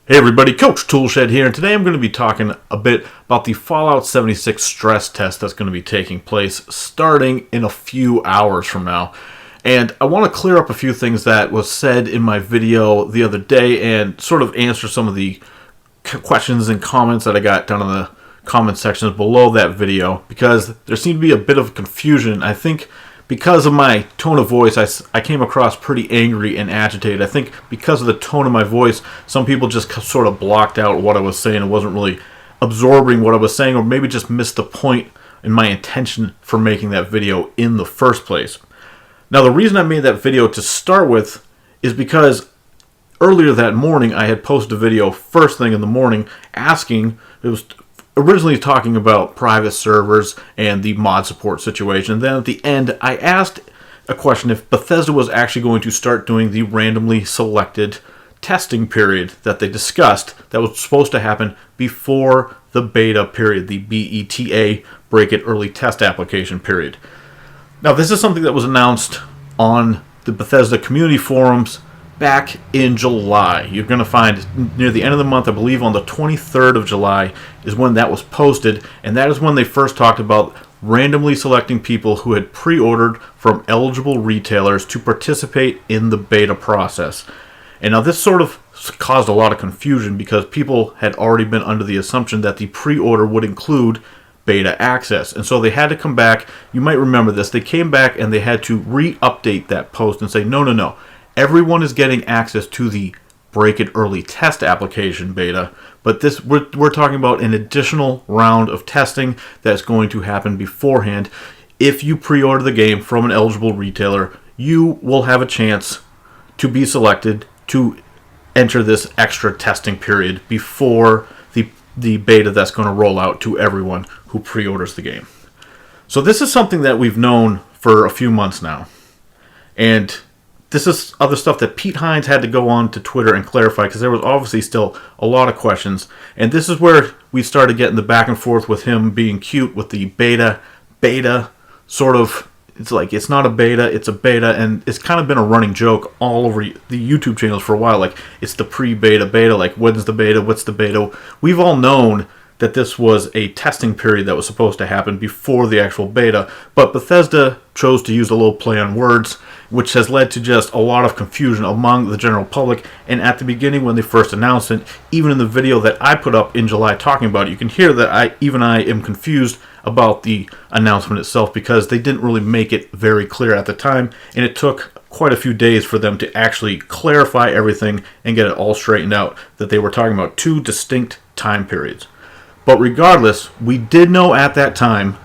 Hey everybody, Coach Toolshed here, and today I'm going to be talking a bit about the Fallout 76 stress test that's going to be taking place starting in a few hours from now. And I want to clear up a few things that was said in my video the other day and sort of answer some of the questions and comments that I got down in the comment sections below that video, because there seemed to be a bit of confusion. I think because of my tone of voice, I came across pretty angry and agitated. I think because of the tone of my voice, some people just sort of blocked out what I was saying and wasn't really absorbing what I was saying, or maybe just missed the point and my intention for making that video in the first place. Now, the reason I made that video to start with is because earlier that morning I had posted a video first thing in the morning asking, it was originally talking about private servers and the mod support situation. Then at the end, I asked a question if Bethesda was actually going to start doing the randomly selected testing period that they discussed that was supposed to happen before the beta period, the BETA, Break It Early Test Application period. Now, this is something that was announced on the Bethesda community forums back in July. You're going to find near the end of the month, I believe on the 23rd of July, is when that was posted, and that is when they first talked about randomly selecting people who had pre-ordered from eligible retailers to participate in the beta process. And now this sort of caused a lot of confusion because people had already been under the assumption that the pre-order would include beta access, and so they had to come back. You might remember this. They came back and they had to re-update that post and say, no. Everyone is getting access to the Break It Early Test Application beta, but this we're talking about an additional round of testing that's going to happen beforehand. If you pre-order the game from an eligible retailer, you will have a chance to be selected to enter this extra testing period before the beta that's going to roll out to everyone who pre-orders the game. So this is something that we've known for a few months now, and this is other stuff that Pete Hines had to go on to Twitter and clarify, because there was obviously still a lot of questions. And this is where we started getting the back and forth with him being cute with the beta sort of. It's like, it's not a beta, it's a beta, and it's kind of been a running joke all over the YouTube channels for a while. Like, it's the pre-beta, like, when's the beta, what's the beta? We've all known that this was a testing period that was supposed to happen before the actual beta, but Bethesda chose to use a little play on words, which has led to just a lot of confusion among the general public. And at the beginning, when they first announced it, even in the video that I put up in July talking about it, you can hear that I am confused about the announcement itself, because they didn't really make it very clear at the time, and it took quite a few days for them to actually clarify everything and get it all straightened out, that they were talking about two distinct time periods. But regardless, we did know at that time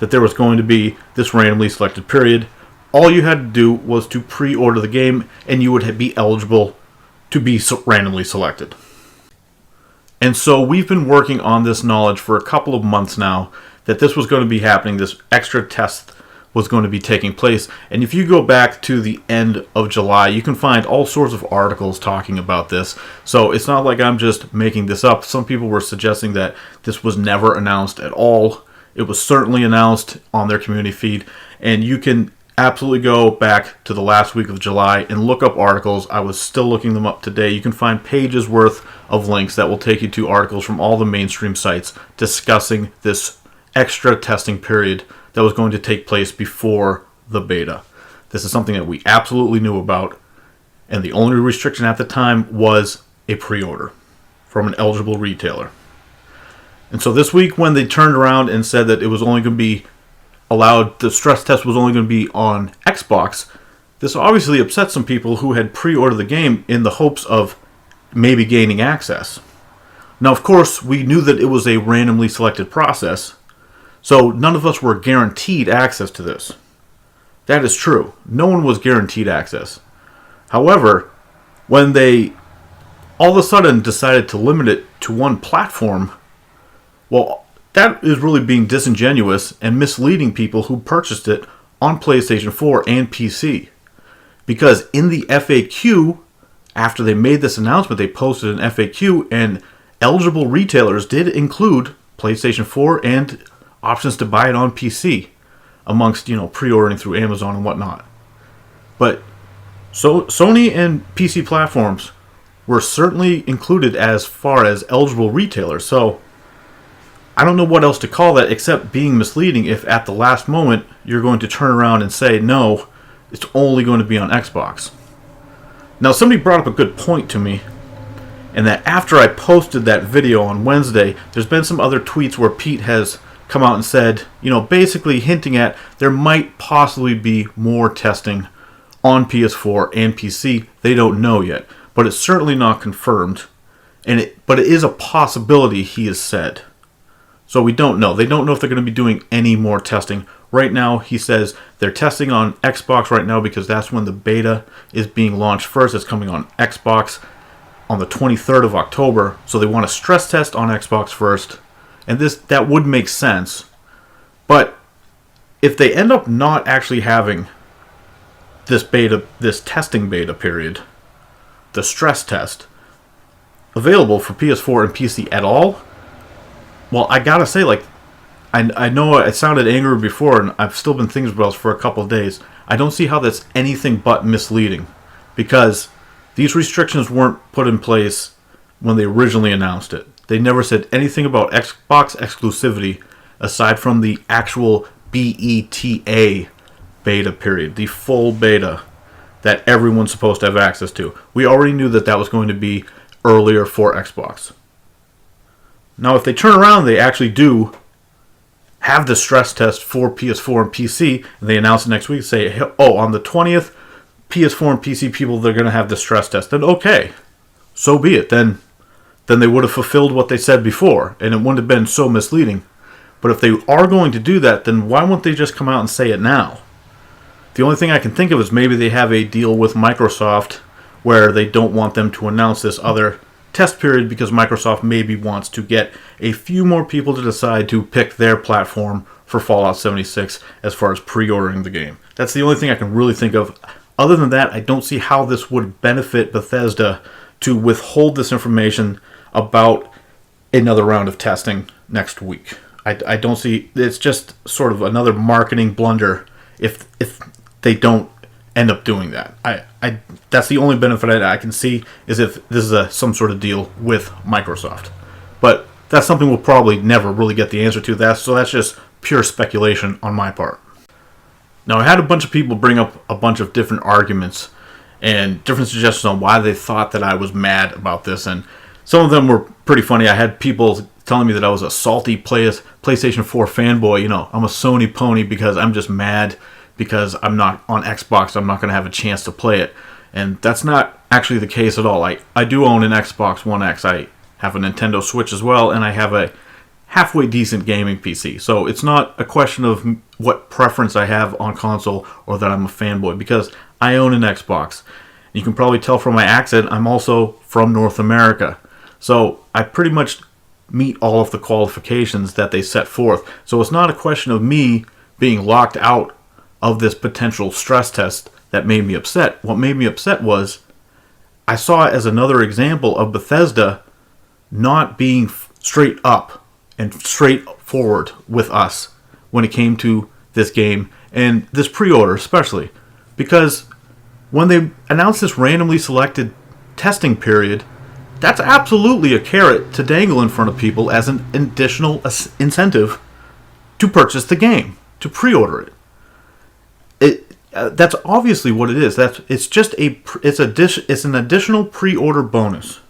that there was going to be this randomly selected period. All you had to do was to pre-order the game, and you would be eligible to be randomly selected. And so we've been working on this knowledge for a couple of months now, that this was going to be happening, this extra test was going to be taking place. And if you go back to the end of July, you can find all sorts of articles talking about this. So it's not like I'm just making this up. Some people were suggesting that this was never announced at all. It was certainly announced on their community feed, and you can absolutely go back to the last week of July and look up articles. I was still looking them up today. You can find pages worth of links that will take you to articles from all the mainstream sites discussing this extra testing period that was going to take place before the beta. This is something that we absolutely knew about, and the only restriction at the time was a pre-order from an eligible retailer. And so this week, when they turned around and said that it was only going to be allowed, the stress test was only going to be on Xbox, this obviously upset some people who had pre-ordered the game in the hopes of maybe gaining access. Now, of course, we knew that it was a randomly selected process, so none of us were guaranteed access to this. That is true. No one was guaranteed access. However, when they all of a sudden decided to limit it to one platform, well, that is really being disingenuous and misleading people who purchased it on PlayStation 4 and PC. Because in the FAQ, after they made this announcement, they posted an FAQ, and eligible retailers did include PlayStation 4 and options to buy it on PC, amongst, pre-ordering through Amazon and whatnot. But so Sony and PC platforms were certainly included as far as eligible retailers. So I don't know what else to call that except being misleading if at the last moment you're going to turn around and say, no, it's only going to be on Xbox. Now, somebody brought up a good point to me, and that after I posted that video on Wednesday, there's been some other tweets where Pete has come out and said, basically hinting at there might possibly be more testing on PS4 and PC. They don't know yet, but it's certainly not confirmed, but it is a possibility, he has said. So we don't know. They don't know if they're going to be doing any more testing. Right now, he says they're testing on Xbox right now because that's when the beta is being launched first. It's coming on Xbox on the 23rd of October. So they want to stress test on Xbox first. And that would make sense. But if they end up not actually having this testing beta period, the stress test, available for PS4 and PC at all, well, I gotta say, I know I sounded angry before, and I've still been thinking about this for a couple of days. I don't see how that's anything but misleading, because these restrictions weren't put in place when they originally announced it. They never said anything about Xbox exclusivity aside from the actual BETA beta period, the full beta that everyone's supposed to have access to. We already knew that was going to be earlier for Xbox. Now, if they turn around, they actually do have the stress test for PS4 and PC, and they announce it next week, say, oh, on the 20th, PS4 and PC people, they're going to have the stress test. Then okay, so be it. Then they would have fulfilled what they said before, and it wouldn't have been so misleading. But if they are going to do that, then why won't they just come out and say it now? The only thing I can think of is maybe they have a deal with Microsoft where they don't want them to announce this other test period because Microsoft maybe wants to get a few more people to decide to pick their platform for Fallout 76 as far as pre-ordering the game. That's the only thing I can really think of. Other than that, I don't see how this would benefit Bethesda to withhold this information about another round of testing next week. I don't see, it's just sort of another marketing blunder if they don't end up doing that. That's the only benefit I can see, is if this is some sort of deal with Microsoft. But that's something we'll probably never really get the answer to. So that's just pure speculation on my part. Now, I had a bunch of people bring up a bunch of different arguments and different suggestions on why they thought that I was mad about this, and some of them were pretty funny. I had people telling me that I was a salty PlayStation 4 fanboy. I'm a Sony pony because I'm just mad because I'm not on Xbox. I'm not going to have a chance to play it. And that's not actually the case at all. I do own an Xbox One X. I have a Nintendo Switch as well, and I have a halfway decent gaming PC. So it's not a question of what preference I have on console or that I'm a fanboy, because I own an Xbox. You can probably tell from my accent, I'm also from North America. So I pretty much meet all of the qualifications that they set forth. So it's not a question of me being locked out of this potential stress test that made me upset. What made me upset was I saw it as another example of Bethesda not being straight up and straightforward with us when it came to this game and this pre-order especially. Because when they announced this randomly selected testing period, that's absolutely a carrot to dangle in front of people as an additional incentive to purchase the game, to pre-order it. That's obviously what it is. It's an additional pre-order bonus.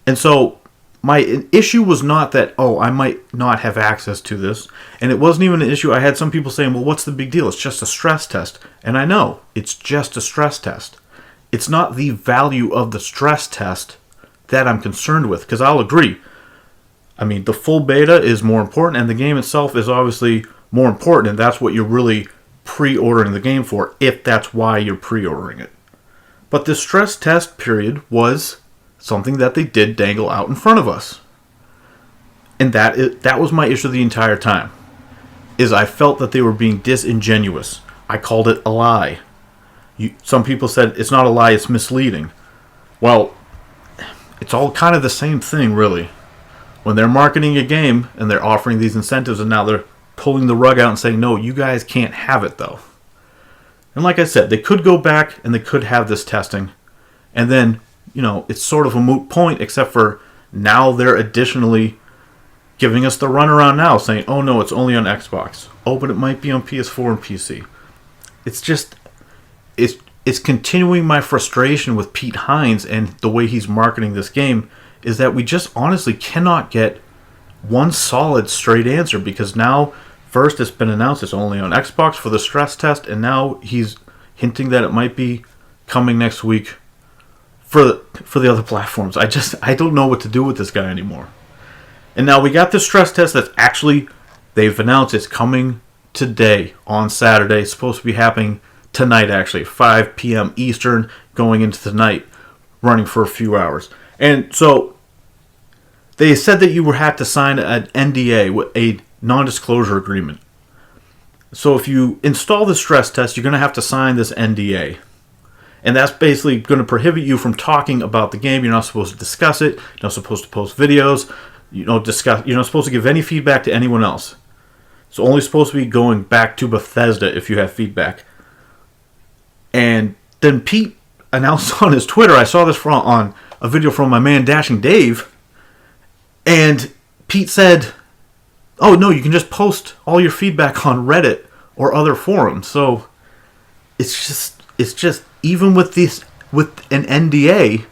And so my issue was not that, I might not have access to this. And it wasn't even an issue. I had some people saying, well, what's the big deal? It's just a stress test. And I know, it's just a stress test. It's not the value of the stress test that I'm concerned with, because I'll agree. I mean, the full beta is more important, and the game itself is obviously more important, and that's what you're really pre-ordering the game for, if that's why you're pre-ordering it. But the stress test period was something that they did dangle out in front of us. And that was my issue the entire time, is I felt that they were being disingenuous. I called it a lie. Some people said it's not a lie, it's misleading. Well, it's all kind of the same thing, really. When they're marketing a game and they're offering these incentives, and now they're pulling the rug out and saying, no, you guys can't have it, though. And like I said, they could go back and they could have this testing and then it's sort of a moot point, except for now they're additionally giving us the runaround now, saying, oh no, it's only on Xbox. Oh, but it might be on PS4 and PC. It's just, it's continuing my frustration with Pete Hines and the way he's marketing this game, is that we just honestly cannot get one solid straight answer, because now, first it's been announced it's only on Xbox for the stress test, and now he's hinting that it might be coming next week for the other platforms. I don't know what to do with this guy anymore. And now we got this stress test that's actually, they've announced it's coming today on Saturday. It's supposed to be happening tonight, actually, 5 p.m. Eastern, going into tonight, running for a few hours. And so they said that you had to sign an NDA, a non-disclosure agreement. So if you install the stress test, you're going to have to sign this NDA. And that's basically going to prohibit you from talking about the game. You're not supposed to discuss it. You're not supposed to post videos. You're not supposed to give any feedback to anyone else. It's only supposed to be going back to Bethesda if you have feedback. And then Pete announced on his Twitter, I saw this on a video from my man Dashing Dave, and Pete said, oh no, you can just post all your feedback on Reddit or other forums. So it's just even with an NDA,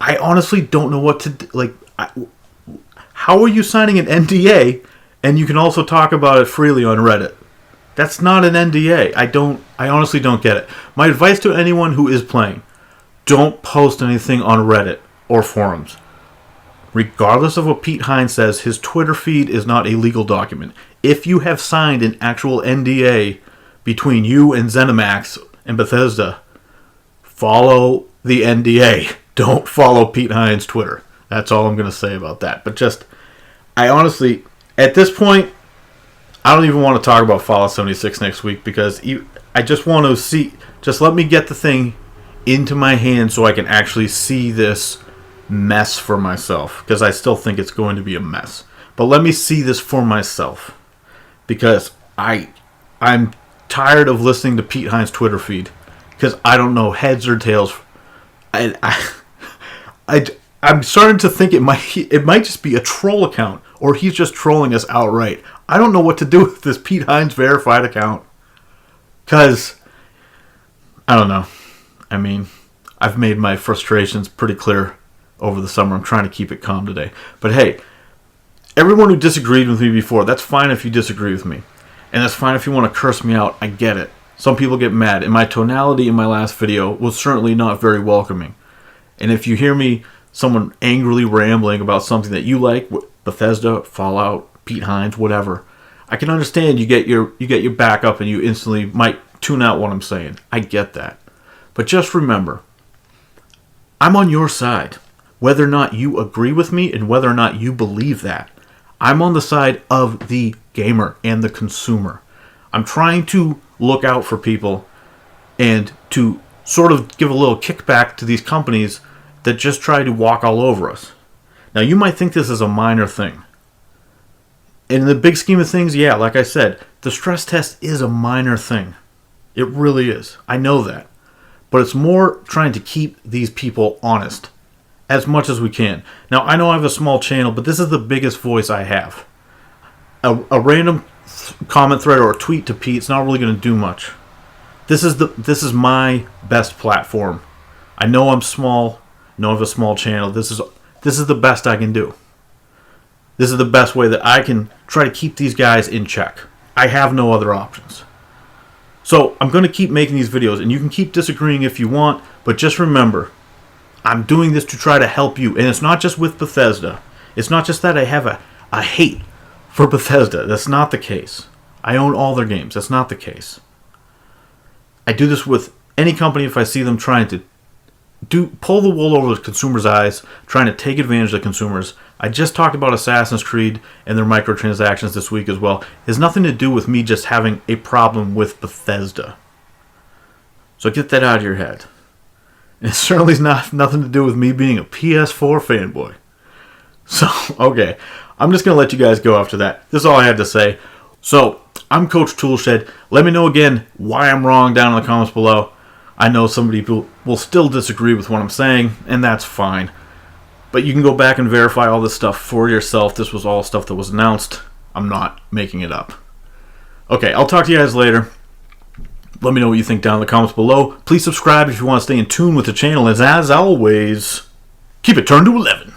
I honestly don't know what to do. Like, how are you signing an NDA and you can also talk about it freely on Reddit? That's not an NDA. I honestly don't get it. My advice to anyone who is playing, don't post anything on Reddit or forums. Regardless of what Pete Hines says, his Twitter feed is not a legal document. If you have signed an actual NDA between you and ZeniMax and Bethesda, follow the NDA. Don't follow Pete Hines' Twitter. That's all I'm going to say about that. But I honestly, at this point, I don't even want to talk about Fallout 76 next week, because I just want to see, just let me get the thing into my hand so I can actually see this mess for myself, because I still think it's going to be a mess. But let me see this for myself, because I'm tired of listening to Pete Hines' Twitter feed, because I don't know heads or tails. I'm starting to think it might just be a troll account, or he's just trolling us outright. I don't know what to do with this Pete Hines verified account, because I don't know. I mean, I've made my frustrations pretty clear over the summer. I'm trying to keep it calm today. But hey, everyone who disagreed with me before, that's fine if you disagree with me. And that's fine if you want to curse me out. I get it. Some people get mad. And my tonality in my last video was certainly not very welcoming. And if you hear me, someone angrily rambling about something that you like, Bethesda, Fallout, Pete Hines, whatever, I can understand you get your back up and you instantly might tune out what I'm saying. I get that. But just remember, I'm on your side. Whether or not you agree with me and whether or not you believe that, I'm on the side of the gamer and the consumer. I'm trying to look out for people and to sort of give a little kickback to these companies that just try to walk all over us. Now, you might think this is a minor thing. In the big scheme of things, yeah, like I said, the stress test is a minor thing. It really is. I know that. But it's more trying to keep these people honest as much as we can. Now, I know I have a small channel, but this is the biggest voice I have. A random comment thread or a tweet to Pete, it's not really going to do much. This is my best platform. I know I'm small. I know I have a small channel. This is the best I can do. This is the best way that I can try to keep these guys in check. I have no other options. So I'm going to keep making these videos, and you can keep disagreeing if you want, but just remember, I'm doing this to try to help you. And it's not just with Bethesda. It's not just that I have a hate for Bethesda. That's not the case. I own all their games. That's not the case. I do this with any company if I see them trying to pull the wool over the consumer's eyes, trying to take advantage of consumers. I just talked about Assassin's Creed and their microtransactions this week as well. It has nothing to do with me just having a problem with Bethesda. So get that out of your head. And it certainly is nothing to do with me being a PS4 fanboy. So, okay. I'm just going to let you guys go after that. This is all I had to say. So, I'm Coach Toolshed. Let me know again why I'm wrong down in the comments below. I know some people will still disagree with what I'm saying, and that's fine. But you can go back and verify all this stuff for yourself. This was all stuff that was announced. I'm not making it up. Okay, I'll talk to you guys later. Let me know what you think down in the comments below. Please subscribe if you want to stay in tune with the channel. As always, keep it turned to 11.